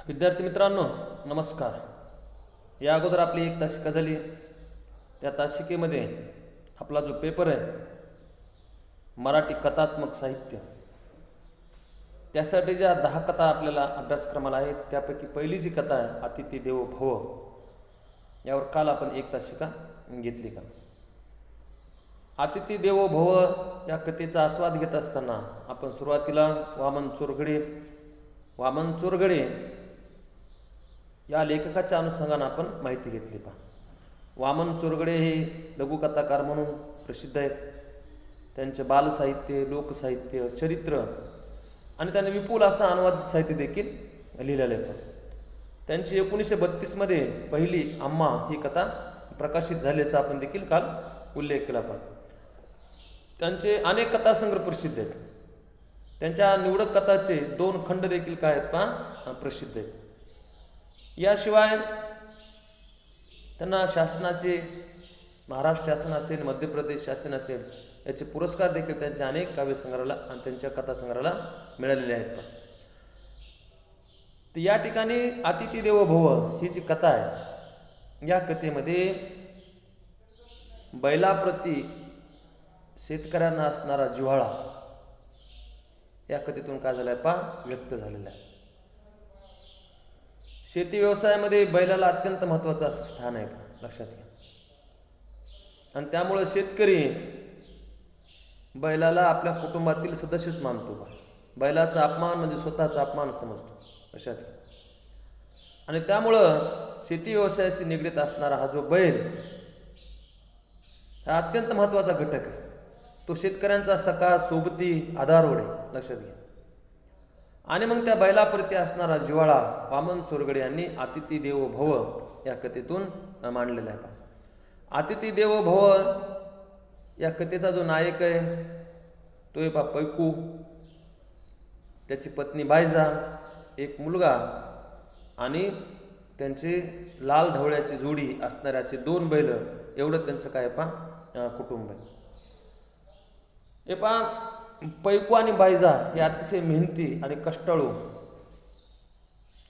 विद्यार्थी मित्रांनो नमस्कार. या अगोदर आपली एक तासिका झाली. त्या तासिकेमध्ये आपला जो पेपर आहे मराठी कथात्मक साहित्य, त्यासाठी ज्या 10 कथा आपल्याला अभ्यासक्रमाला आहेत त्यापैकी पहिली जी कथा आहे अतिथी देवो भव, यावर काल आपण एक तासिका घेतली का. अतिथी देवो भव या कथेचा आस्वाद घेत असताना आपण सुरुवातीला वामन चोरगडे या लेखकाच्या अनुषंगाने आपण माहिती घेतली पहा. वामन चोरगडे हे लघुकथाकार म्हणून प्रसिद्ध आहेत. त्यांचे बालसाहित्य, लोकसाहित्य, चरित्र आणि त्यांनी विपुल असा अनुवाद साहित्य देखील लिहिलेलं आहे. त्यांची 1932मध्ये पहिली आम्हा ही कथा प्रकाशित झाल्याचा आपण देखील काल उल्लेख केला पहा. त्यांचे अनेक कथासंग्रह प्रसिद्ध आहेत. त्यांच्या निवडक कथाचे 2 खंड देखील काय आहेत पहा प्रसिद्ध आहेत. याशिवाय त्यांना शासनाचे, महाराष्ट्र शासन असेल, मध्य प्रदेश शासन असेल, याचे पुरस्कार देखील त्यांच्या अनेक काव्यसंग्रहाला आणि त्यांच्या कथासंग्रहाला मिळालेले आहेत. तर या ठिकाणी अतिथी देवो भव ही जी कथा आहे, या कथेमध्ये बैलाप्रती शेतकऱ्यांना असणारा जिव्हाळा या कथेतून काय झालाय पहा व्यक्त झालेला आहे. शेती व्यवसायामध्ये बैलाला अत्यंत महत्त्वाचं असं स्थान आहे, लक्षात घ्या. आणि त्यामुळं शेतकरी बैलाला आपल्या कुटुंबातील सदस्यच मानतो. बैलाचा अपमान म्हणजे स्वतःचा अपमान समजतो, लक्षात घ्या. आणि त्यामुळं शेती व्यवसायाशी निगडीत असणारा हा जो बैल हा अत्यंत महत्त्वाचा घटक आहे. तो शेतकऱ्यांचा सखा, सोबती, आधारवड आहे, लक्षात घ्या. आणि मग त्या बैलाप्रती असणारा जिव्हाळा वामन चोरगडे यांनी अतिथी देवो भव या कथेतून मांडलेला आहे. अतिथी देवो भव या कथेचा जो नायक आहे तो आहे पैकू, त्याची पत्नी बायजा, एक मुलगा आणि त्यांचे लाल ढवळ्याची जोडी असणारे असे 2 बैल, एवढं त्यांचं काय पहा कुटुंब आहे. हे पहा, पैकू आणि बायजा हे अतिशय मेहनती आणि कष्टाळू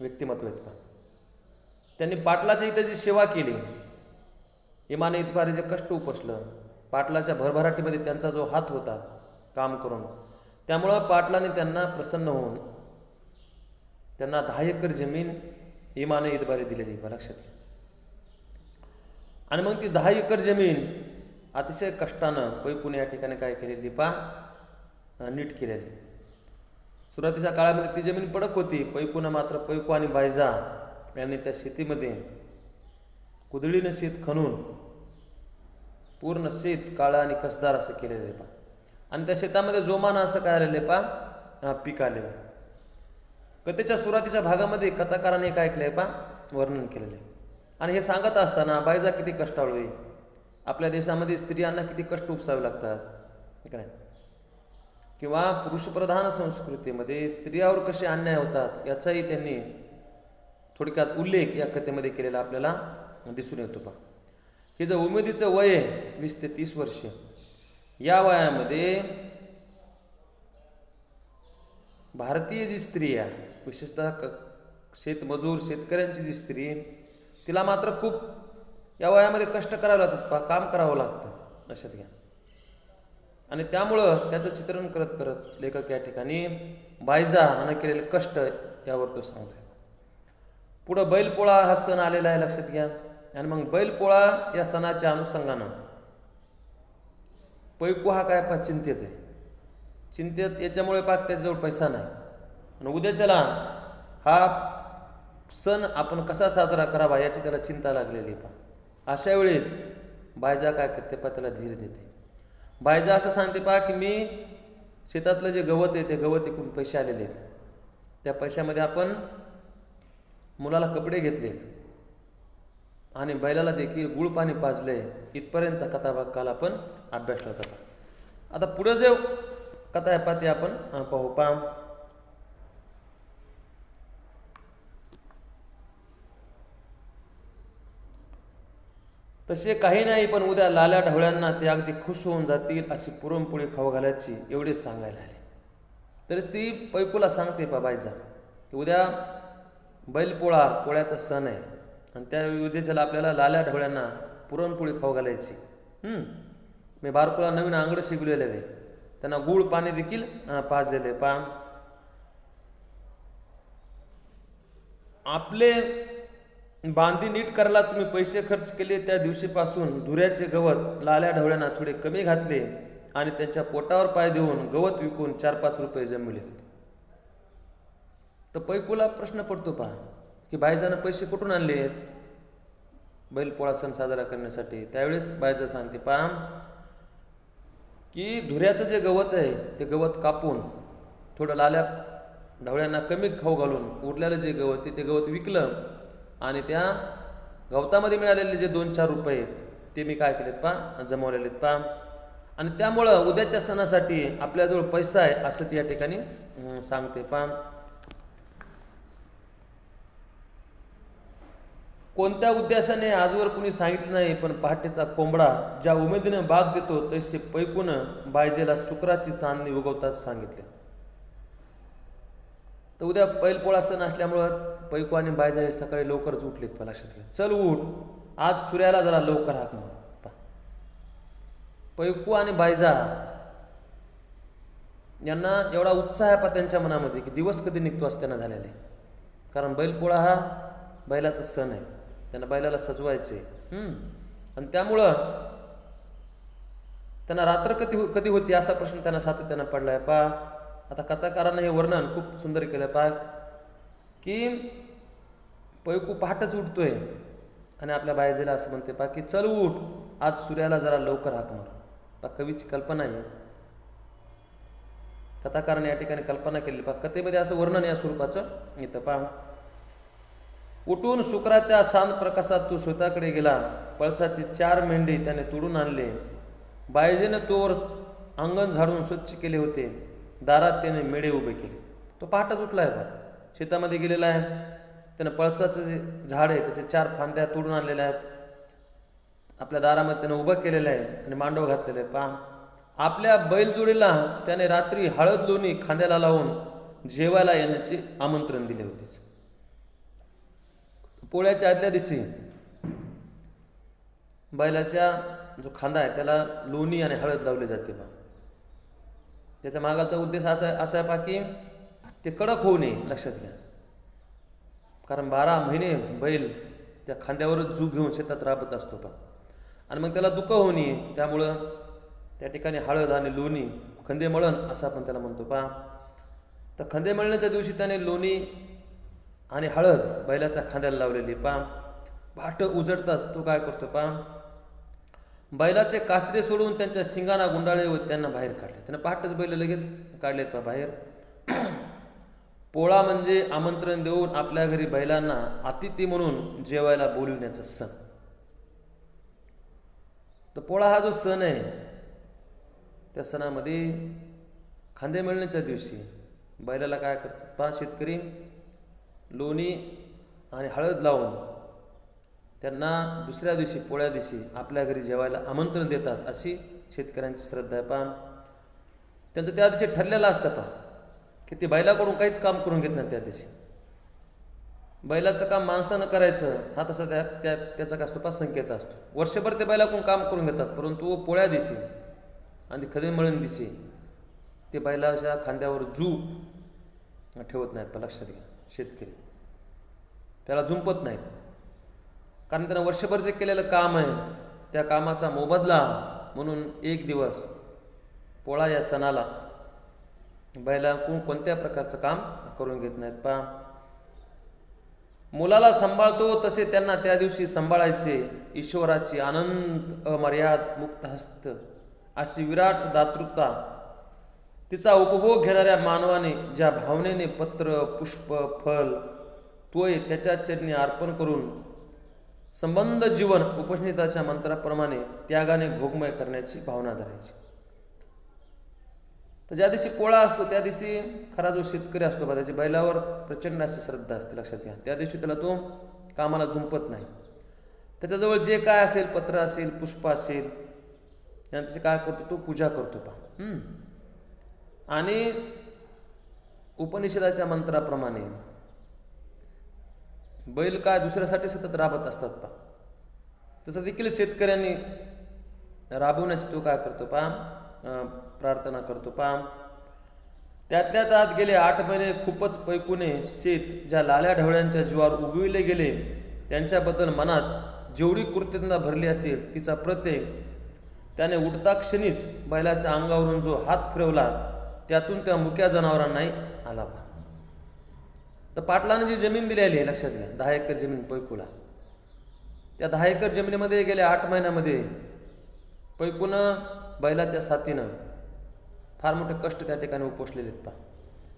व्यक्तिमत्व आहेत. त्यांनी पाटलाच्या इथे जी सेवा केली, इमाने इतबारे जे कष्ट उपसलं, पाटलाच्या भरभराटीमध्ये त्यांचा जो हात होता काम करून, त्यामुळं पाटलाने त्यांना प्रसन्न होऊन त्यांना 10 एकर जमीन इमाने इतबारे दिलेली, लक्षात घ्या. आणि मग ती 10 एकर जमीन अतिशय कष्टानं पैकूने या ठिकाणी काय केलेली पहा नीट केलेली. सुरुवातीच्या काळामध्ये ती जमीन पडक होती. पैकू आणि बायजा यांनी त्या शेतीमध्ये कुदळीनं शेत खणून पूर्ण शेत काळं आणि कसदार असं केलेलं आहे पहा. आणि त्या शेतामध्ये जोमानं असं काय आलेलं पहा पीक आलेलं आहे. कथेच्या सुरुवातीच्या भागामध्ये कथाकाराने काय केलंय पहा वर्णन केलेलं आहे. आणि हे सांगत असताना बायजा किती कष्टाळू आहे, आपल्या देशामध्ये स्त्रियांना किती कष्ट उपसावे लागतात, ठीक आहे, किंवा पुरुषप्रधान संस्कृतीमध्ये स्त्रियावर कसे अन्याय होतात याचाही त्यांनी थोडक्यात उल्लेख या कथेमध्ये केलेला आपल्याला दिसून येतो पहा. हे जे उमेदीचं वय आहे 20 ते 30 वर्ष, या वयामध्ये भारतीय जी स्त्री आहे, विशेषतः शेतमजूर शेतकऱ्यांची जी स्त्री, तिला मात्र खूप या वयामध्ये कष्ट करावं लागतात पहा, काम करावं लागतं, लक्षात घ्या. आणि त्यामुळं त्याचं चित्रण करत करत लेखक या ठिकाणी बायजा आणि केलेले कष्ट यावर तो सांगतोय. पुढं बैलपोळा हा सण आलेला आहे, लक्षात घ्या. आणि मग बैलपोळा या सणाच्या अनुषंगानं पैकू हा काय पहा चिंतेत आहे. चिंतेत याच्यामुळे पाक त्याच्याजवळ पैसा नाही. आणि उद्याच्याला हा सण आपण कसा साजरा करावा याची त्याला चिंता लागलेली पहा. अशा वेळेस बायजा काय करते पहा, त्याला धीर देते. बायजा असं सांगते पहा की मी शेतातलं जे गवत आहे ते गवत इकडून पैसे आलेले आहेत, त्या पैशामध्ये आपण मुलाला कपडे घेतले आणि बैलाला देखील गुळ पाणी पाजले. इथपर्यंतचा कथाभाग काल आपण अभ्यासला होता. आता पुढे जे कथा आहे पहा ते आपण पाहू पहा. तसे काही नाही, पण उद्या लाल्या ढवळ्यांना ते अगदी खुश होऊन जातील अशी पुरणपोळी खाऊ घालायची एवढेच सांगायला आले. तर ती पैकूला सांगते बायजा की उद्या बैलपोळा पोळ्याचा सण आहे आणि त्या उद्देशाला आपल्याला लाल्या ढवळ्यांना पुरणपोळी खाऊ घालायची. मी बारकोला नवीन आंगडं शिकलेले आहे, त्यांना गूळ पाणी देखील पाजलेले. आपले बांधी नीट करायला तुम्ही पैसे खर्च केले, त्या दिवशीपासून धुऱ्याचे गवत लाल्या ढवळ्यांना थोडे कमी घातले आणि त्यांच्या पोटावर पाय देऊन गवत विकून 4-5 रुपये जमविले होते. तर पैकूला प्रश्न पडतो पहा की बायजानं पैसे कुठून आणले बैलपोळा सण साजरा करण्यासाठी. त्यावेळेस बायजा सांगते पहा की धुऱ्याचं जे गवत आहे ते गवत कापून थोडं लाल्या ढवळ्यांना कमी खाऊ घालून उरलेलं जे गवत ते गवत विकलं आणि त्या गवतामध्ये मिळालेले जे 2-4 रुपये आहेत ते मी काय केलेत पहा जमवलेले आहेत पहा. आणि त्यामुळं उद्याच्या सणासाठी आपल्याजवळ पैसा आहे असं ती या ठिकाणी सांगते पहा. कोणत्या उद्देशाने आजवर कुणी सांगितलं नाही, पण पहाटेचा कोंबडा ज्या उमेदीने बाग देतो तसे पैकून बायजेला शुक्राची चांदणी उगवतात सांगितले. तर उद्या बैलपोळा सण असल्यामुळं पैकू आणि बायजा हे सकाळी लवकरच उठलेत. लक्षात घ्या, चल उठ आज सूर्याला जरा लवकर हाक मार. पैकू आणि बायजा यांना एवढा उत्साह आहे पा त्यांच्या मनामध्ये की दिवस कधी निघतो असं त्यांना झालेले. कारण बैलपोळा हा बैलाचा सण आहे, त्यांना बैलाला सजवायचे आणि त्यामुळं त्यांना रात्र कधी होती असा प्रश्न त्यांना सातत्यानं पडलाय पा. आता कथाकारांना हे वर्णन खूप सुंदर केलं पा की पैकू पहाटच उठतोय आणि आपल्या बायजेला असं म्हणते पा की चल उठ आज सूर्याला जरा लवकर हाक मार. पा कवीची कल्पना आहे, कथाकाराने या ठिकाणी कल्पना केली पा. कथेमध्ये असं वर्णन या स्वरूपाचं येतं पा. उठून शुक्राच्या सांद प्रकाशात तो शेताकडे गेला. पळसाचे 4 मेंढे त्याने तोडून आणले. बायजेने तोवर अंगण झाडून स्वच्छ केले होते. दारात त्याने मेढे उभे केले. तो पहाटच उठला आहे पा, शेतामध्ये गेलेला आहे. त्यानं पळसाचं जे झाड आहे त्याचे 4 फांद्या तोडून आणलेल्या आहेत. आपल्या दारामध्ये त्यानं उभं केलेलं आहे आणि मांडव घातलेलं आहे पहा. आपल्या बैलजोडीला त्याने रात्री हळद लोणी खांद्याला लावून जेवायला येण्याचे आमंत्रण दिले होते. पोळ्याच्या आदल्या दिवशी बैलाच्या जो खांदा आहे त्याला लोणी आणि हळद लावली जाते पहा. त्याच्या मागाचा उद्देश असा आहे पहा की ते कडक होऊ नये. लक्षात घ्या, कारण 12 महिने बैल त्या खांद्यावरच जीव घेऊन शेतात राबत असतो पहा आणि मग त्याला दुःख होऊ नये त्यामुळं त्या ठिकाणी हळद आणि लोणी खंदे मळण असं आपण त्याला म्हणतो पहा. तर खंदे मळण्याच्या दिवशी त्याने लोणी आणि हळद बैलाच्या खांद्याला लावलेली पहा. पहाट उजडताच तो काय करतो पहा, बैलाचे कासरे सोडून त्यांच्या शिंगाना गुंडाळे व त्यांना बाहेर काढले. त्यानं पहाटच बैल लगेच काढलेत पहा बाहेर. पोळा म्हणजे आमंत्रण देऊन आपल्या घरी बैलांना अतिथी म्हणून जेवायला बोलविण्याचा सण. तर पोळा हा जो सण आहे त्या सणामध्ये खांदे मळण्याच्या दिवशी बैलाला काय करतात पहा शेतकरी, लोणी आणि हळद लावून त्यांना दुसऱ्या दिवशी पोळ्या दिवशी आपल्या घरी जेवायला आमंत्रण देतात अशी शेतकऱ्यांची श्रद्धा आहे पहा. त्यांचं त्या दिवशी ठरलेलं असतं पहा की ते बैलाकडून काहीच काम करून घेत नाही. त्या दिवशी बैलाचं काम माणसानं करायचं हा तसा त्याचा काय असतो पहा संकेत असतो. वर्षभर ते बैलाकडून काम करून घेतात, परंतु पोळ्या दिवशी आणि खंदे मळण दिवशी ते बैलाच्या खांद्यावर जू ठेवत नाहीत पहा. लक्षात घ्या, शेतकरी त्याला झुंपत नाहीत, कारण त्यानं वर्षभर जे केलेलं काम आहे त्या कामाचा मोबदला म्हणून एक दिवस पोळा या सणाला बैला कोणत्या प्रकारचं काम करून घेत नाहीत पहा. मुलाला सांभाळतो तसे त्यांना त्या दिवशी सांभाळायचे. ईश्वराची अनंत अमर्याद मुक्त हस्त अशी विराट दातृता तिचा उपभोग घेणाऱ्या मानवाने ज्या भावनेने पत्र पुष्प फल तोय त्याच्या चरणी अर्पण करून संबंध जीवन उपनिषदाच्या मंत्राप्रमाणे त्यागाने भोगमय करण्याची भावना धरायची. तर ज्या दिवशी पोळा असतो त्या दिवशी खरा जो शेतकरी असतो बा त्याची बैलावर प्रचंड अशी श्रद्धा असते. लक्षात घ्या, त्या दिवशी त्याला तो कामाला झुंपत नाही. त्याच्याजवळ जे काय असेल, पत्र असेल, पुष्प असेल, त्याची काय करतो तो पूजा करतो पहा. आणि उपनिषदाच्या मंत्राप्रमाणे बैल काय दुसऱ्यासाठी सतत राबत असतात पा, तसं देखील शेतकऱ्यांनी राबवण्याची तो काय करतो पा, प्रार्थना करतो पा. त्यातल्या त्यात गेले 8 महिने खूपच पैकुने शेत ज्या लाल्या ढवळ्यांच्या जीवावर उगविले गेले त्यांच्याबद्दल मनात जेवढी कृतज्ञता भरली असेल तिचा प्रत्यय त्याने उठता क्षणीच बैलाच्या अंगावरून जो हात फिरवला त्यातून त्या मुक्या जनावरांनाही आला पा. तर पाटलानं जी जमीन दिलेली आहे लक्षात घ्या, 10 एकर जमीन पैकुला, त्या 10 एकर जमिनीमध्ये गेल्या 8 महिन्यामध्ये पैकुनं बैलाच्या साथीनं फार मोठे कष्ट त्या ठिकाणी उपोषलेले आहेत पा.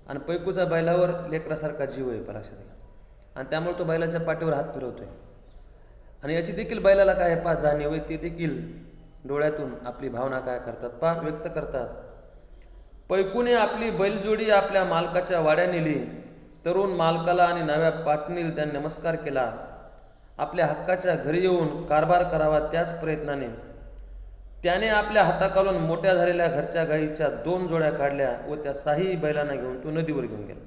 आणि पैकूचा बैलावर लेकरासारखा जीव आहे पा, लक्षात घ्या. आणि त्यामुळे तो बैलाच्या पाठीवर हात फिरवतोय. आणि याची देखील बैलाला काय पा जाणीव आहे, ते देखील डोळ्यातून आपली भावना काय करतात पा, व्यक्त करतात. पैकूने आपली बैलजोडी आपल्या मालकाच्या वाड्या नेली. तरुण मालकाला आणि नव्या पाटणीला त्याने नमस्कार केला. आपल्या हक्काच्या घरी येऊन कारभार करावा त्याच प्रयत्नाने त्याने आपल्या हाताखालून मोठ्या झालेल्या घरच्या गाईच्या 2 जोड्या काढल्या व त्या 6 बैलांना घेऊन तो नदीवर घेऊन गेला.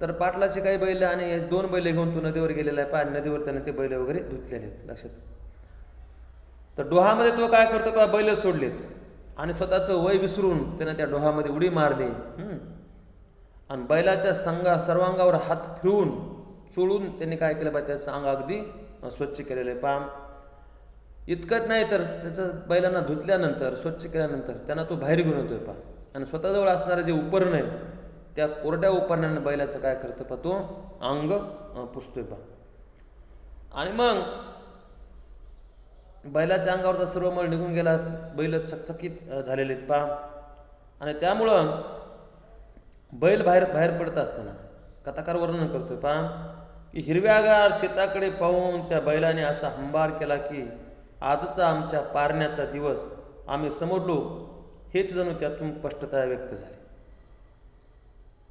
तर पाटलाची काही बैल आणि 2 बैल घेऊन तो नदीवर गेलेला आहे पा. नदीवर त्याने ते बैल वगैरे धुतलेले आहेत, लक्षात. तर डोहामध्ये तो काय करतो पा, बैल सोडलेत आणि स्वतःचं वय विसरून त्याने त्या डोहामध्ये उडी मारली. आणि बैलाच्या सर्वांगावर हात फिरवून चोळून त्यांनी काय केलं पा, त्याचं अंग अगदी स्वच्छ केलेलं आहे पा. इतकंच नाही तर त्याचं बैलांना धुतल्यानंतर स्वच्छ केल्यानंतर त्यांना तो बाहेर घेऊन येतोय पा. आणि स्वतःजवळ असणारं जे उपकरण आहे त्या कोरड्या उपकरणाने बैलाचं काय करतो पा, तो अंग पुसतोय पा. आणि मग बैलाच्या अंगावरचा सर्व मळ निघून गेला, बैल चकचकीत झालेले आहेत पा. आणि त्यामुळं बैल बाहेर पडत असताना कथाकार वर्णन करतोय पा की हिरव्यागार शेताकडे पाहून त्या बैलाने असा हंबार केला की आजचा आमच्या पारण्याचा दिवस आम्ही समजलो, हेच जणू त्यातून स्पष्टता व्यक्त झाली.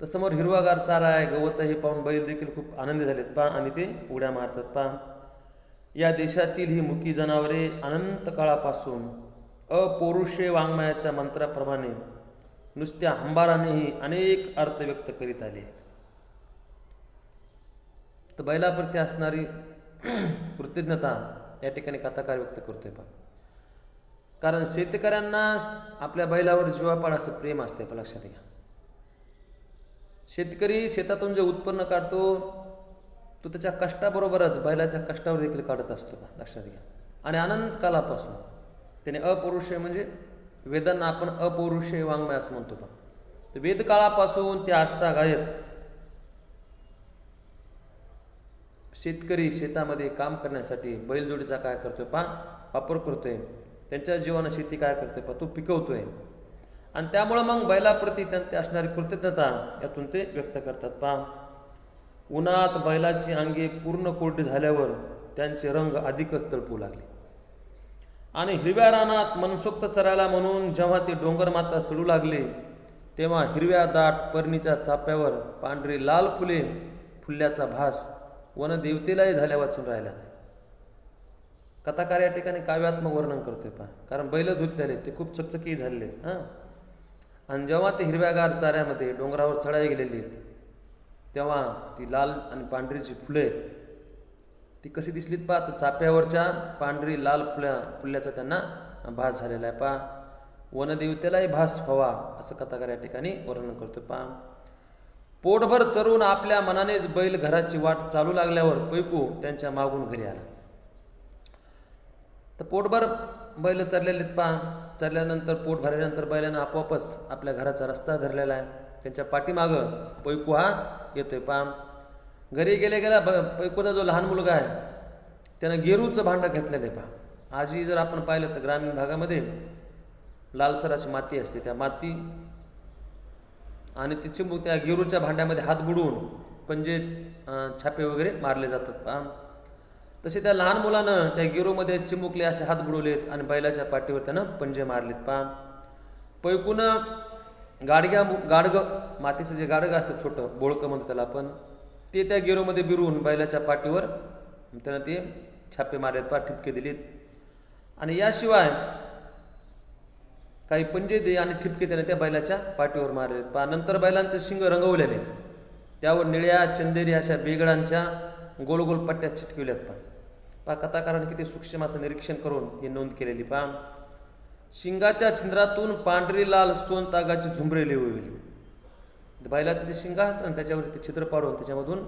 तर समोर हिरवागार चारा आहे, गवत हे पाहून बैल देखील खूप आनंदी झालेत पा आणि ते उड्या मारतात पा. या देशातील ही मुकी जनावरे अनंत काळापासून अपौरुषे वाङ्मयाच्या मंत्राप्रमाणे नुसत्या हंबारानेही अनेक अर्थ व्यक्त करीत आले आहेत. तर बैलाप्रती असणारी कृतज्ञता या ठिकाणी कथाकार व्यक्त करतोय पा. कारण शेतकऱ्यांना आपल्या बैलावर जीवापाड असं प्रेम असते पा, लक्षात घ्या. शेतकरी शेतातून जे उत्पन्न काढतो तो त्याच्या कष्टाबरोबरच बैलाच्या कष्टावर देखील काढत असतो पा, लक्षात घ्या. आणि अनंत कालापासून त्याने अपौरुषेय म्हणजे वेदांना आपण अपौरुषेय वाङ्मय असं म्हणतो पा. तर वेदकाळापासून ते आस्था गायत शेतकरी शेतामध्ये काम करण्यासाठी बैलजोडीचा काय करतोय पा, वापर करतोय. त्यांच्या जीवानं शेती काय करतोय पा, तो पिकवतोय. आणि त्यामुळं मग बैलाप्रती त्यांची असणारी कृतज्ञता यातून ते व्यक्त करतात पा. उन्हात बैलाची अंगे पूर्ण कोरडी झाल्यावर त्यांचे रंग अधिकच तळपू लागले. आणि हिरव्या रानात मनसोक्त चरायला म्हणून जेव्हा ते डोंगर माता चढू लागले तेव्हा हिरव्या दाट पर्णीच्या चाप्यावर पांढरी लाल फुले फुलल्याचा भास वनदेवतेलाही झाल्या वाचून राहिला नाही. कथाकार या ठिकाणी काव्यात्मक वर्णन करतोय पा. कारण बैल धुतलेले ते खूप चकचकी झालेले आहेत हां. आणि जेव्हा ते हिरव्यागार चाऱ्यामध्ये डोंगरावर चढाई गेलेली आहेत तेव्हा ती लाल आणि पांढरी जी फुले आहेत ती कशी दिसलीत पा, तर चाप्यावरच्या पांढरी लाल फुल्याचा त्यांना भास झालेला आहे पा. वनदेवतेलाही भास व्हावा असं कथाकार या ठिकाणी वर्णन करतोय पा. पोटभर चरून आपल्या मनानेच बैल घराची वाट चालू लागल्यावर पैकू त्यांच्या मागून घरी आला. तर पोटभर बैल चरलेले पा. चरल्यानंतर पोट भरल्यानंतर बैलानं आपोआपच आपल्या घराचा रस्ता धरलेला आहे. त्यांच्या पाठीमागं पैकू हा येतोय पा. घरी गेल्या पैकूचा जो लहान मुलगा आहे त्यानं गेरूचं भांडं घेतलेलं आहे पा. आजही जर आपण पाहिलं तर ग्रामीण भागामध्ये लालसर अशी माती असते, त्या माती आणि तिची त्या गेरूच्या भांड्यामध्ये हात बुडवून पंजे छापे वगैरे मारले जातात पा. तसे त्या लहान मुलानं त्या गेरूमध्ये चिमुकले असे हात बुडवलेत आणि बैलाच्या पाठीवर त्यानं पंजे मारलेत पा. पैकूनं गाडगं मातीचं जे गाडगं असतं छोटं बोळकं म्हणतो त्याला आपण, ते त्या गेरूमध्ये बिरून बैलाच्या पाठीवर त्यानं ते छापे मारलेत पा, ठिपके दिलीत. आणि याशिवाय काही पंजे दे आणि ठिपके त्याने त्या बैलाच्या पाठीवर मारलेत पा. नंतर बैलांचे शिंग रंगवलेले त्यावर निळ्या चंदेरी अशा बेगडांच्या गोल गोल पट्ट्या चिटकवल्यात पहा कथाकाराने किती सूक्ष्म असं निरीक्षण करून ही नोंद केलेली पहा. शिंगाच्या छिंद्रातून पांढरी लाल सोन तागाची झुंबरे लिहिली. बैलाचं जे शिंगा असतं ना त्याच्यावर ते छिद्र पाडून त्याच्यामधून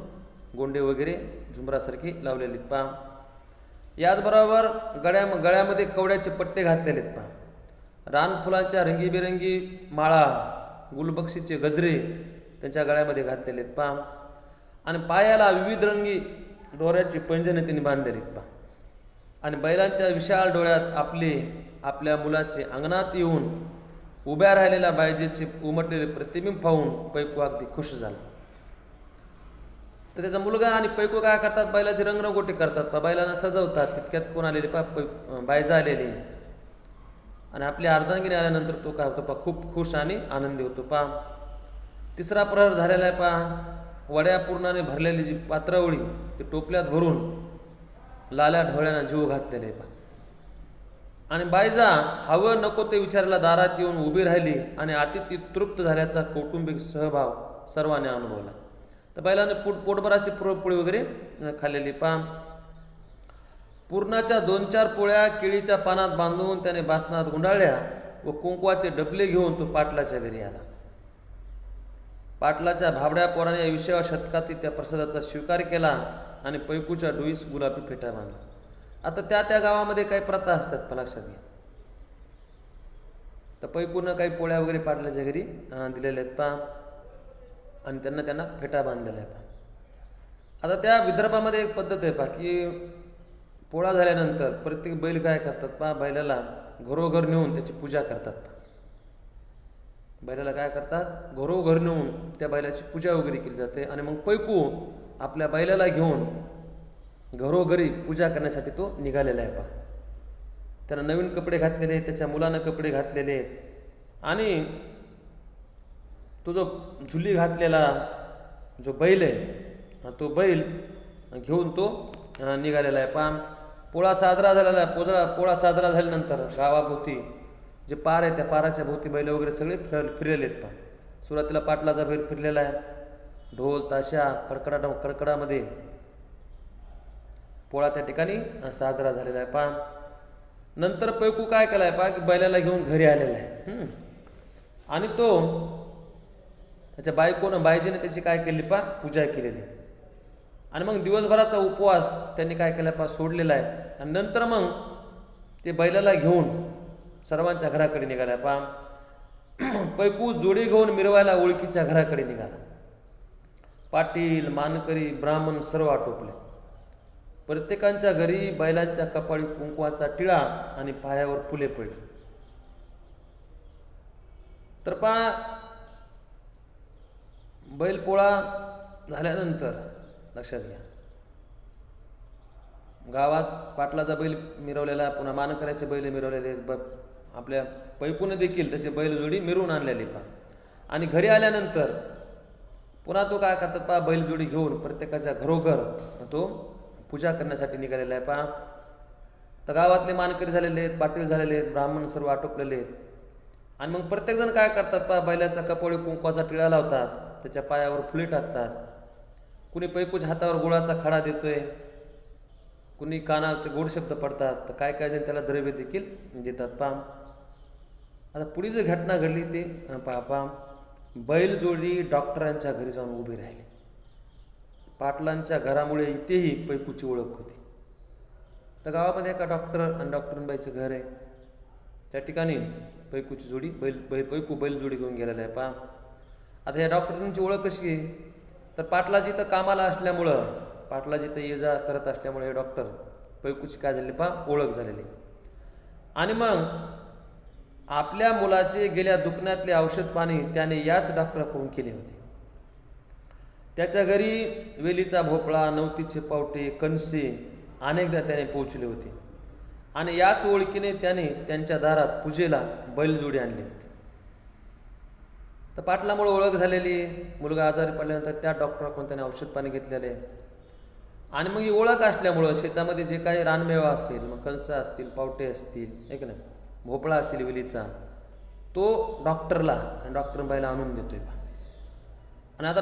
गोंडे वगैरे झुंबरासारखी लावलेली पहा. याचबरोबर गळ्यामध्ये कवड्याचे पट्टे घातलेले आहेत पहा. रानफुलांच्या रंगीबेरंगी माळा गुलबक्षीचे गजरे त्यांच्या गळ्यामध्ये घातलेले आहेत पहा. आणि पायाला विविध रंगी दोऱ्याची पैंजणे त्यांनी बांधलेली आहेत पहा. आणि बैलांच्या विशाल डोळ्यात आपल्या मुलाचे अंगणात येऊन उभ्या राहिलेल्या बायजेचे उमटलेले प्रतिबिंब पाहून पैकू अगदी खुश झाला. तर त्याचा मुलगा आणि पैकू काय करतात, बैलाची रंगरंगोटी करतात, बैलांना सजवतात. तितक्यात कोण आलेले बायजा आलेली आणि आपल्या अर्धांगिनी आल्यानंतर तो काय होतो खूप खुश आणि आनंदी होतो पहा. तिसरा प्रहर झालेला आहे पहा. वड्या पूर्णाने भरलेली जी पात्रावळी ती टोपल्यात भरून लाल्या ढवळ्यानं जीव घातलेले आहे पहा. आणि बायजा हवं नको ते विचारायला दारात येऊन उभी राहिली आणि अतिथी तृप्त झाल्याचा कौटुंबिक सहभाव सर्वांनी अनुभवला. तर बैलाने पोटभर अशी पुरणपोळी वगैरे खाल्लेली पहा. पूर्णाच्या 2-4 पोळ्या केळीच्या पानात बांधून त्याने बासनात गुंडाळल्या व कुंकवाचे डबले घेऊन तो पाटलाच्या घरी आला. पाटलाच्या भाबड्या पोराने या 20व्या शतकातील त्या प्रसादाचा स्वीकार केला आणि पैकूच्या डोईस गुलाबी फेटा बांधला. आता त्या गावामध्ये काही प्रथा असतात लक्षात घ्या. तर पैकूनं काही पोळ्या वगैरे पाटलाच्या घरी दिलेल्या आहेत पहा आणि त्यांना फेटा बांधलेला आहे पहा. आता त्या विदर्भामध्ये एक पद्धत आहे पहा की पोळा झाल्यानंतर प्रत्येक बैल काय करतात पहा, बैलाला घरोघर नेऊन त्याची पूजा करतात. बैलाला काय करतात, घरोघर नेऊन त्या बैलाची पूजा वगैरे केली जाते आणि मग पैकू आपल्या बैलाला घेऊन घरोघरी पूजा करण्यासाठी तो निघालेला आहे पहा. त्यानं नवीन कपडे घातलेले आहेत, त्याच्या मुलानं कपडे घातलेले आहेत आणि तो जो झुली घातलेला जो बैल आहे तो बैल घेऊन तो निघालेला आहे पहा. पोळा साजरा झालेला आहे. पोळा साजरा झाल्यानंतर गावाभोवती जे पार आहे त्या पाराच्या भोवती बैल वगैरे सगळे फिरलेले आहेत पहा. सुरुवातीला पाटलाचा बैल फिरलेला आहे. ढोल ताशा कडकडामध्ये पोळा त्या ठिकाणी साजरा झालेला आहे पहा. नंतर पैकू काय केलाय पहा की बैलाला घेऊन घरी आलेला आहे आणि तो त्याच्या बायजीने त्याची काय केली पहा, पूजा केलेली. आणि मग दिवसभराचा उपवास त्यांनी काय केला पहा, सोडलेला आहे. आणि नंतर मग ते बैलाला घेऊन सर्वांच्या घराकडे निघाला पहा. पैकू जोडी घेऊन मिरवायला ओळखीच्या घराकडे निघाला. पाटील मानकरी ब्राह्मण सर्व आटोपले. प्रत्येकांच्या घरी बैलांच्या कपाळी कुंकवाचा टिळा आणि पायावर फुले पडली. तर पहा बैल पोळा झाल्यानंतर लक्षात घ्या, गावात पाटलाचा बैल मिरवलेला, पुन्हा मानकऱ्याचे बैल मिरवलेले, आपल्या पैकूने देखील त्याचे बैलजोडी मिरवून आणलेली पहा. आणि घरी आल्यानंतर पुन्हा तो काय करतात पहा, बैलजोडी घेऊन प्रत्येकाच्या घरोघर तो पूजा करण्यासाठी निघालेला आहे पहा. तर गावातले मानकरी झालेले आहेत, पाटील झालेले आहेत, ब्राह्मण सर्व आटोपलेले आहेत. आणि मग प्रत्येकजण काय करतात पहा, बैलाचा कपाळी कुंकवाचा टिळा लावतात, त्याच्या पायावर फुले टाकतात. कुणी पैकूच्या हातावर गुळाचा खडा देतोय, कुणी कानात गोड शब्द पडतात, तर काय काय जण त्याला द्रव्य देखील देतात पहा. आता पुढे जी घटना घडली ते पहा. बैलजोडी डॉक्टरांच्या घरी जाऊन उभी राहिली. पाटलांच्या घरामुळे इथेही पैकूची ओळख होती. तर गावामध्ये एका डॉक्टर आणि डॉक्टरबाईचं घर आहे. त्या ठिकाणी पैकूची जोडी पैकू बैलजोडी घेऊन गेलेला आहे पहा. आता या डॉक्टरांची ओळख कशी आहे, तर पाटलाजी तर कामाला असल्यामुळं, पाटलाजी तर ये जा करत असल्यामुळे हे डॉक्टर पैकूची काय झाली पहा, ओळख झालेली. आणि मग आपल्या मुलाचे गेल्या दुखण्यातले औषध पाणी त्याने याच डॉक्टराकडून केले होते. त्याच्या घरी वेलीचा भोपळा, नवतीचे पावटे, कणसे अनेकदा त्याने पोहोचले होते. आणि याच ओळखीने त्याने त्यांच्या दारात पूजेला बैलजोडी आणली होती. तर पाटलामुळे ओळख झालेली, मुलगा आजारी पडल्यानंतर त्या डॉक्टराकडून त्याने औषध पाणी घेतलेले. आणि मग ही ओळख असल्यामुळं शेतामध्ये जे काही रानमेवा असेल, मग कणसं असतील, पावटे असतील, एक नाही भोपळा असेल वेलीचा, तो डॉक्टरला आणि डॉक्टर बाईला आणून देतोय. आणि आता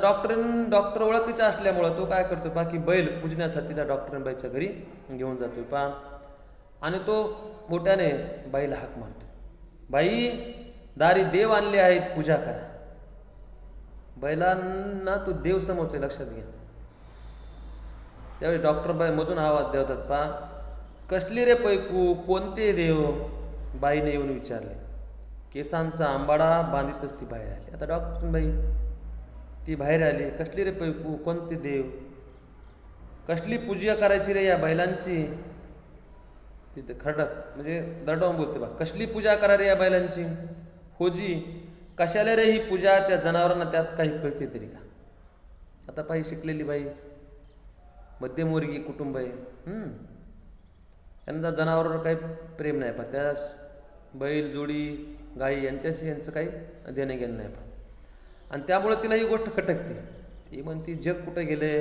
डॉक्टर ओळखीचा असल्यामुळं तो काय करतो बाकी बैल पूजण्यासाठी त्या डॉक्टरने बाईच्या घरी घेऊन जातोय पहा. आणि तो मोठ्याने बाईला हाक मारतो, बाई दारी देव आणले आहेत, पूजा करा. बैलांना तो देव समजतोय, लक्षात घ्या. त्यावेळी डॉक्टर बाई मजून आवाज देवतात, पहा कसली रे पैकू, कोणते देव. बाईने येऊन विचारले. केसांचा आंबाडा बांधितच ती बाहेर आली. आता डॉक्टर बाई ती बाहेर आली, कसली रे पैकू, कोणते देव, कसली पूजा करायची रे या बैलांची. तिथे खडक म्हणजे दरडावून बोलते, बा कसली पूजा करा रे या बैलांची. होजी कशाला रे ही पूजा, त्या जनावरांना त्यात काही कळते तरी का. आता पाही शिकलेली बाई, मध्यमवर्गीय कुटुंब आहे, त्यांना जनावरांवर काही प्रेम नाही पा. त्या बैल जोडी गाई यांच्याशी यांचं काही देणं घेणं नाही पा. आणि त्यामुळे तिला ही गोष्ट खटकते. ती म्हणती जग कुठं गेले,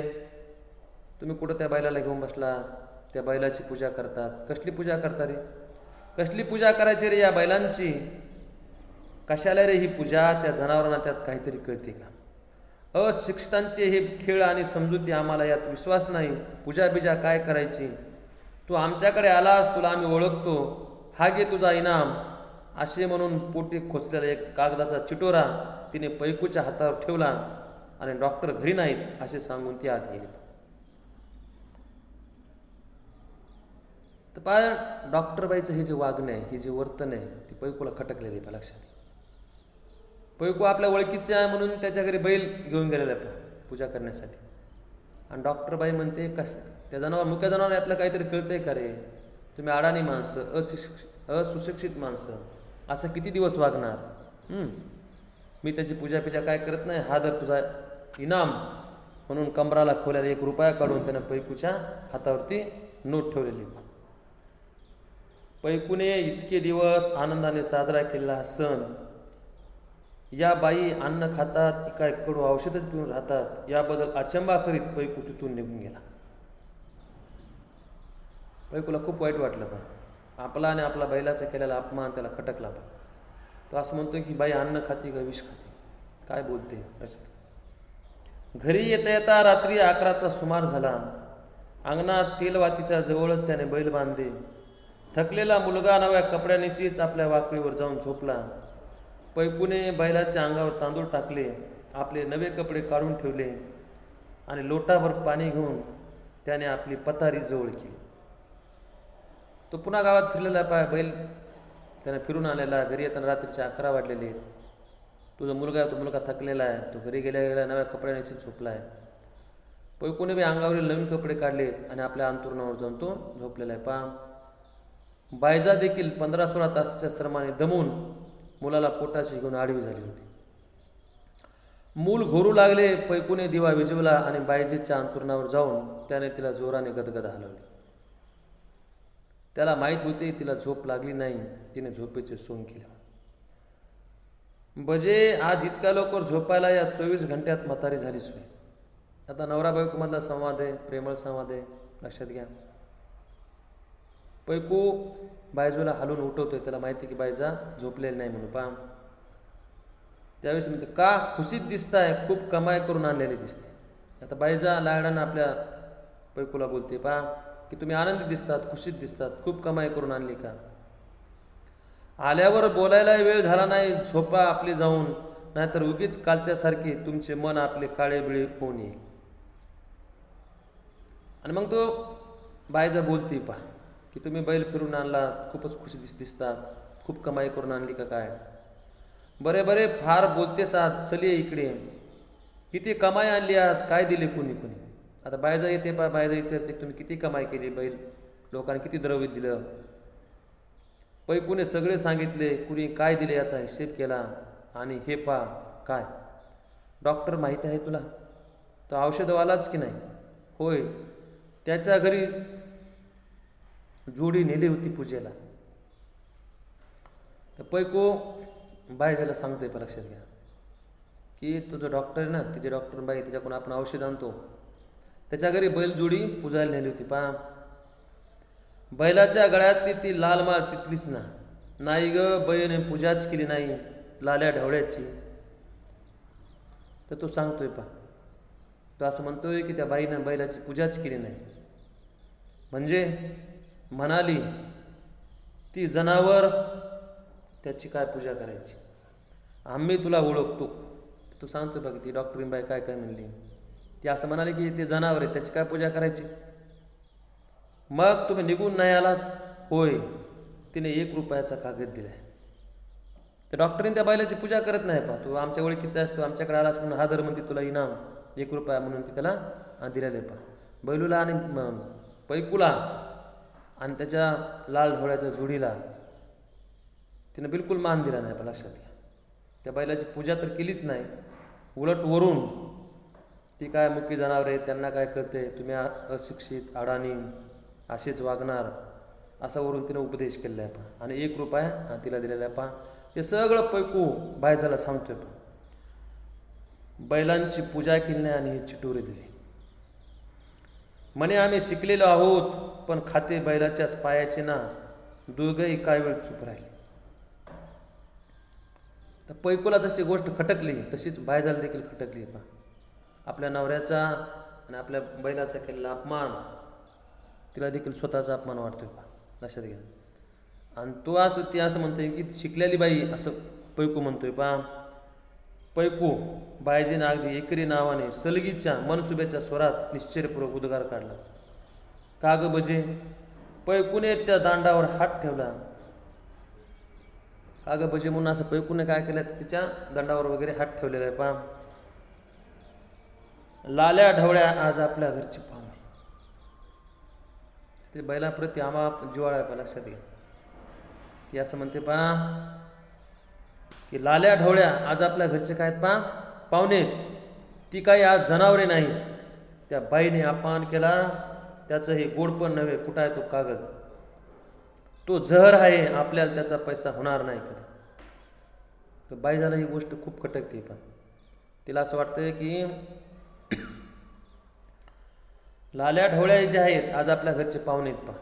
तुम्ही कुठं त्या बैलाला घेऊन बसला, त्या बैलाची पूजा करतात. कसली पूजा करता रे, कसली पूजा करायची रे या बैलांची, कशाला रे ही पूजा, त्या जनावरांना त्यात काहीतरी कळते का. अशिक्षितांचे हे खेळ आणि समजुती, आम्हाला यात विश्वास नाही. पूजा बिजा काय करायची, तू आमच्याकडे आलास, तुला आम्ही ओळखतो, हा घे तुझा इनाम. असे म्हणून पोटी खोचलेला एक कागदाचा चिटोरा तिने पैकूच्या हातावर ठेवला आणि डॉक्टर घरी नाहीत असे सांगून ती आत गेली. तर पहा डॉक्टर बाईचं हे जे वागणं आहे, हे जे वर्तन आहे, ती पैकूला खटकलेली आहे. लक्षात. पैकू आपल्या ओळखीचे आहे म्हणून त्याच्या घरी बैल घेऊन गेलेला आहे पूजा करण्यासाठी. आणि डॉक्टर बाई म्हणते, त्या मुख्य जनावर यातलं काहीतरी कळतंय का रे, तुम्ही अडाणी माणसं, असुशिक्षित माणसं, असं किती दिवस वागणार. मी त्याची पूजा पिजा काय करत नाही, हा दर तुझा इनाम म्हणून कमराला खोल्याला ₹1 काढून त्यानं पैकूच्या हातावरती नोट ठेवलेली. पैकूने इतके दिवस आनंदाने साजरा केलेला हा सण, या बाई अन्न खातात की काय कडू औषधच पिऊन राहतात, याबद्दल अचंबा करीत पैकू तिथून निघून गेला. पैकूला खूप वाईट वाटलं पा. आपला आणि आपला बैलाचा केलेला अपमान त्याला खटकला पा. तो असं म्हणतोय की बाई अन्न खाती का विष खाते, काय बोलते असं. घरी येता येता रात्री 11चा सुमार झाला. अंगणात तेलवातीच्या जवळच त्याने बैल बांधले. थकलेला मुलगा नव्या कपड्यानिशीच आपल्या वाकळीवर जाऊन झोपला. पैकूने बैलाच्या अंगावर तांदूळ टाकले, आपले नवे कपडे काढून ठेवले आणि लोटाभर पाणी घेऊन त्याने आपली पतारी जवळ केली. तो पुन्हा गावात फिरलेला पाय बैल त्याने फिरून आलेला. घरी येताना रात्रीचे 11 वाजलेले. तुझा मुलगा आहे, तो मुलगा थकलेला आहे, तो घरी गेल्या नव्या कपड्याने झोपला आहे. पैकूने बी अंगावरील नवीन कपडे काढले आणि आपल्या अंतरुणावर जाऊन तो झोपलेला आहे पा. बायजा देखील 15-16 तासाच्या श्रमाने दमून मुलाला पोटाशी घेऊन आडवी झाली होती. मूल घोरू लागले. पैकूने दिवा विझवला आणि बायजेच्या अंतरुणावर जाऊन त्याने तिला जोराने गदगद हलवली. त्याला माहीत होते तिला झोप लागली नाही. तिने झोपेचे सोंग केले. बजे आज इतक्या लवकर झोपायला या 24 घंट्यात म्हातारी झाली सोय. आता नवरा बायकोमधला संवाद आहे, प्रेमळ संवाद आहे, लक्षात घ्या. पैकू बायजूला हलवून उठवतोय. त्याला माहिती की बायजा झोपलेली नाही म्हणून पहा. त्यावेळेस म्हणते, का खुशीत दिसताय, खूप कमाई करून आणलेली दिसते. आता बायजा लाडानं आपल्या पैकूला बोलते पहा की तुम्ही आनंदी दिसतात, खुशीत दिसतात, खूप कमाई करून आणली का. आल्यावर बोलायला वेळ झाला नाही, झोपा आपली जाऊन, नाहीतर उगीच कालच्यासारखी तुमचे मन आपले काळे बिळे होऊन येईल. आणि मग तो बायजा बोलते पहा की तुम्ही बैल फिरून आणला, खूपच खुशी दिसतात, खूप कमाई करून आणली का काय. बरे बरे फार बोलतेस आज, चलिये इकडे, किती कमाई आणली आज, काय दिले कुणी कुणी. आता बायजा येते पा. बायजा विचारते तुम्ही किती कमाई केली, बैल लोकांनी किती द्रव्य दिलं. पैकूने सगळे सांगितले, कुणी काय दिले याचा हिशेब केला. आणि हे पा काय डॉक्टर माहीत आहे तुला, तो औषधवालाच की नाही. होय, त्याच्या घरी जोडी नेली होती पूजेला. तर पैकू बायजाला सांगतोय पा, लक्षात घ्या की तो जो डॉक्टर आहे ना, तिचे डॉक्टर बाई, तिच्याकडून आपण औषध आणतो, त्याच्या घरी बैल जोडी पूजायला नेली होती पा. बैलाच्या गळ्यातली ती लाल माळ तिथलीच ना. नाही ग, बैने पूजाच केली नाही, लाल्या ढवळ्याची. तर तो सांगतोय पा, तो असं म्हणतोय की त्या बाईनं बैलाची पूजाच केली नाही. म्हणजे म्हणाली ती जनावर त्याची काय पूजा करायची, आम्ही तुला ओळखतो. तो सांगतोय बघ ती डॉक्टरीन बाई काय काय म्हणली. ती असं म्हणाली की ते जनावर आहे त्याची काय पूजा करायची. मग तुम्ही निघून नाही आलात होय. तिने 1 रुपयाचा कागद दिलाय. तर डॉक्टरीन त्या बैलाची पूजा करत नाही पा, तू आमच्या ओळखीचा असतो, आमच्याकडे आलास म्हणून हादर म्हणते तुला इनाम 1 रुपया म्हणून ती त्याला दिलेलं पा. बैलूला आणि पैकूला आणि त्याच्या लाल ढोळ्याच्या जोडीला तिने बिलकुल मान दिला नाही पा. लक्षात घ्या, त्या बैलाची पूजा तर केलीच नाही, उलट वरून ती काय मुकी जनावर आहेत, त्यांना काय कळते, तुम्ही अशिक्षित अडाणी असेच वागणार, असा वरून तिने उपदेश केलेला आहे पा. आणि 1 रुपया तिला दिलेला आहे पा. हे सगळं पैकू बायजाला सांगतोय पा. बैलांची पूजा केली नाही आणि हे चिटोरे दिले. म्हणे आम्ही शिकलेलो आहोत, पण खाते बैलाच्याच पायाचे ना. दोघंही काय वेळ चूप राहिले. तर पैकूला जशी गोष्ट खटकली तशीच बायजाला देखील खटकली पा. आपल्या नवऱ्याचा आणि आपल्या बैलाचा केलेला अपमान तिला देखील स्वतःचा अपमान वाटतोय पा. लक्षात घ्या. आणि तो असं ती असं म्हणतोय की शिकलेली बाई, असं पैकू म्हणतोय पा. पैकू बायजीने अगदी एकरी नावाने सलगीच्या मनसुब्याच्या स्वरात निश्चयपूर्वक उद्गार काढला. का ग बजे. पैकूने तिच्या दांडावर हात ठेवला. का ग बजे म्हणून असं पैकूने काय केलं, तिच्या दंडावर वगैरे हात ठेवलेला आहे पा. लाल्या ढवळ्या आज आपल्या घरची पाहुणे. ते बैलाप्रती आम्हा जिवाळा आहे पा. लक्षात घ्या. ती असं म्हणते पा की लाल्या ढवळ्या आज आपल्या घरचे काय पा पाहुणे. ती काही आज जनावरे नाहीत. त्या बाईने अपमान केला, त्याचं हे गोड पण नव्हे. कुठं आहे तो कागद, तो जहर आहे, आपल्याला त्याचा पैसा होणार नाही कधी. तर बाई झाला ही गोष्ट खूप खटकते पण तिला असं वाटतंय की लाल्या ढवळ्या जे आहेत आज आपल्या घरचे पाहुणे आहेत पा.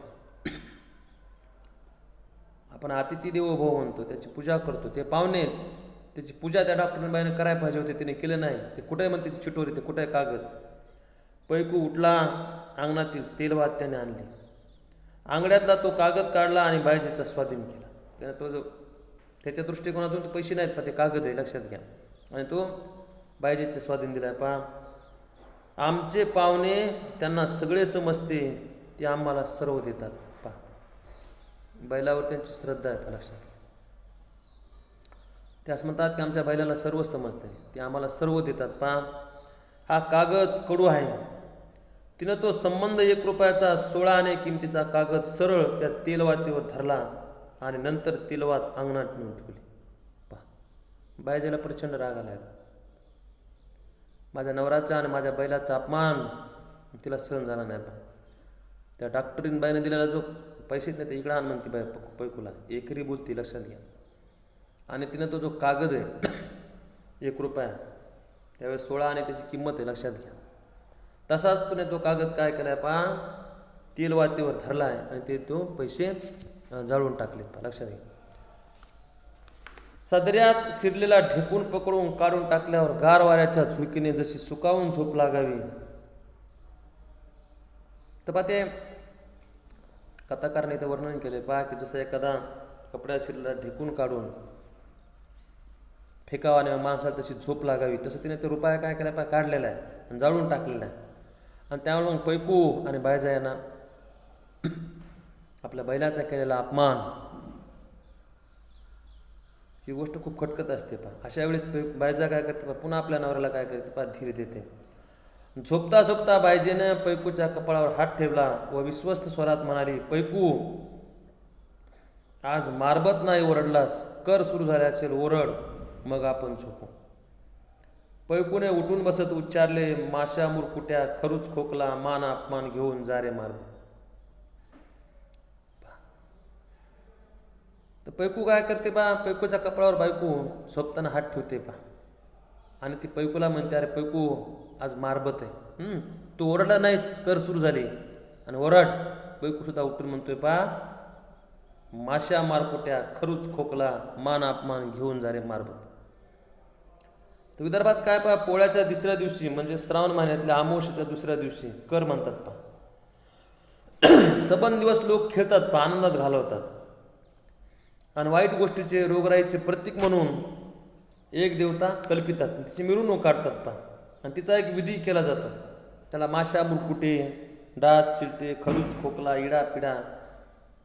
आपण अतिथी देवो भव म्हणतो, त्याची पूजा करतो, ते पाहुणे त्याची पूजा त्या डॉक्टरने बाईने करायला पाहिजे होते, तिने केलं नाही. ते कुठे म्हणते ती चिटोरी, ते कुठे कागद. पैकू उठला, अंगणातील तेलवात त्याने आणली, आंगड्यातला तो कागद काढला आणि बायजीचा स्वाधीन केला. त्याने तो जो त्याच्या दृष्टिकोनातून ते पैसे नाहीत पा, ते कागद आहे. लक्षात घ्या. आणि तो बायजीचा स्वाधीन दिलाय पा. आमचे पाहुणे त्यांना सगळे समजते, ते आम्हाला सर्व देतात पा. बैलावर त्यांची श्रद्धा आहे पा. लक्षात घ्या. ते असं म्हणतात की आमच्या बैलाला सर्व समजते, ते आम्हाला सर्व देतात पा. हा कागद कडू आहे. तिनं तो संबंध 1 रुपयाचा 16 आणे किमतीचा कागद सरळ त्या तेलवातीवर धरला आणि नंतर तेलवात अंगणात नेऊन ठेवली पा. बायजेला प्रचंड राग आला. माझ्या नवराचा आणि माझ्या बैलाचा अपमान तिला सहन झाला नाही पा. त्या डॉक्टरीन बाईने दिलेला जो पैसे नाही ते इकडं आण म्हणते बाय पैकूला, एकरी बोलती. लक्षात घ्या. आणि तिनं तो जो कागद आहे 1 रुपया, त्यावेळेस 16 आणे त्याची किंमत आहे. लक्षात घ्या. तसाच तुने तो कागद काय केलाय पा, तेलवातीवर धरला आहे आणि ते तो पैसे जाळून टाकले पा. लक्षात घ्या. सदऱ्यात शिरलेला ढेकून पकडून काढून टाकल्यावर गार वाऱ्याच्या झुळकीने जशी सुकावून झोप लागावी. तर पा ते कथाकारने इथं वर्णन केले पहा की जसं एखादा कपड्या शिरलेला ढेकून काढून फेकावा आणि माणसाला तशी झोप लागावी, तसं तिने ते रुपया काय केला पा काढलेला आहे आणि जाळून टाकलेला आहे. आणि त्यामुळे मग पैकू आणि बायजा यांना आपल्या बैलाचा केलेला अपमान ही गोष्ट खूप खटकत असते पा. अशा वेळेस बायजा काय करते पा, पुन्हा आपल्या नवऱ्याला काय करते पा, धीर देते. झोपता झोपता बायजेने पैकूच्या कपाळावर हात ठेवला व विश्वस्त स्वरात म्हणाली, पैकू आज मारबत नाही ओरडलास, कर सुरू झाले असेल ओरड, मग आपण झोपू. पैकूने उठून बसत उच्चारले, माशा मुरकुट्या खरूच खोकला, मान अपमान घेऊन जा रे मारब. तर पैकू काय करते पा, पैकूच्या कपाळावर बायकू झोपताना हात ठेवते पा. आणि ती पैकूला म्हणते, अरे पैकू आज मारबत आहे, तू ओरडला नाहीस, कर सुरू झाली आणि ओरड. पैकू सुद्धा उठून म्हणतोय पा, माशा मारकुट्या खरूच खोकला, मान अपमान घेऊन जा रे मारबत. तर विदर्भात काय पहा, पोळ्याच्या दुसऱ्या दिवशी म्हणजे श्रावण महिन्यातल्या अमावस्येच्या दुसऱ्या दिवशी कर म्हणतात पहा. सबंध दिवस लोक खेळतात पहा, आनंदात घालवतात. आणि वाईट गोष्टीचे रोगराईचे प्रतीक म्हणून एक देवता कल्पितात, तिची मिरवणूक काढतात पहा. आणि तिचा एक विधी केला जातो. त्याला माशा, मुरकुटे, डास, चिरटे, खरूच, खोकला, इडा पिडा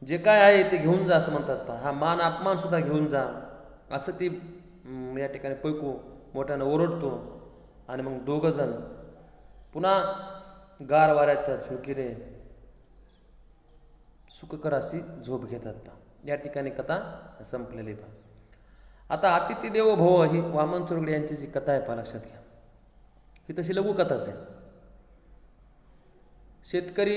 जे काय आहे ते घेऊन जा असं म्हणतात पहा. हा मान अपमान सुद्धा घेऊन जा असं ती या ठिकाणी पैकू मोठ्यानं ओरडतो. आणि मग दोघं जण पुन्हा गार वाऱ्याच्या झुळकीने सुखकर अशी झोप घेतात पहा. या ठिकाणी कथा संपलेली पहा. आता अतिथी देवो भव ही वामन चोरगडे यांची जी कथा आहे पहा, लक्षात घ्या. ही तशी लघुकथाच आहे. शेतकरी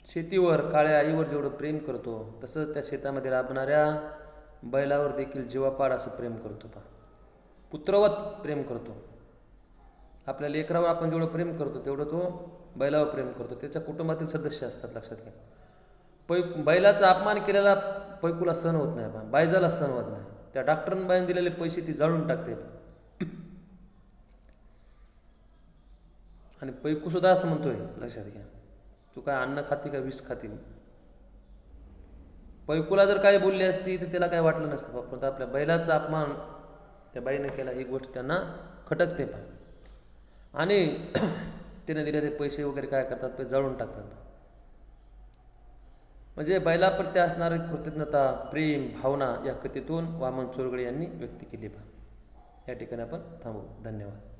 शेतीवर, काळ्या आईवर जेवढं प्रेम करतो तसंच त्या शेतामध्ये राबणाऱ्या बैलावर देखील जीवापाड असं प्रेम करतो पहा. पुत्रवत प्रेम करतो. आपल्या लेकरावर आपण जेवढं प्रेम करतो तेवढं तो बैलावर प्रेम करतो. त्याच्या कुटुंबातील सदस्य असतात, लक्षात घ्या. बैलाचा अपमान केलेला पैकूला सहन होत नाही पहा, बायजाला सहन होत नाही. त्या डॉक्टरने बाईने दिलेले पैसे ती जाळून टाकते पहा. आणि पैकू सुद्धा असं म्हणतोय, लक्षात घ्या, तू काय अन्न खाती का विष खाती. पैकूला जर काय बोलली असती तर त्याला काय वाटलं नसतं, पण आपल्या बैलाचा अपमान त्या बाईने केला ही गोष्ट त्यांना खटकते पहा. आणि तिने दिलेले पैसे वगैरे काय करतात, ते जळून टाकतात. म्हणजे बैलाप्रती असणारी कृतज्ञता, प्रेम, भावना या कथेतून वामन चोरगडे यांनी व्यक्त केली पहा. या ठिकाणी आपण थांबू. धन्यवाद.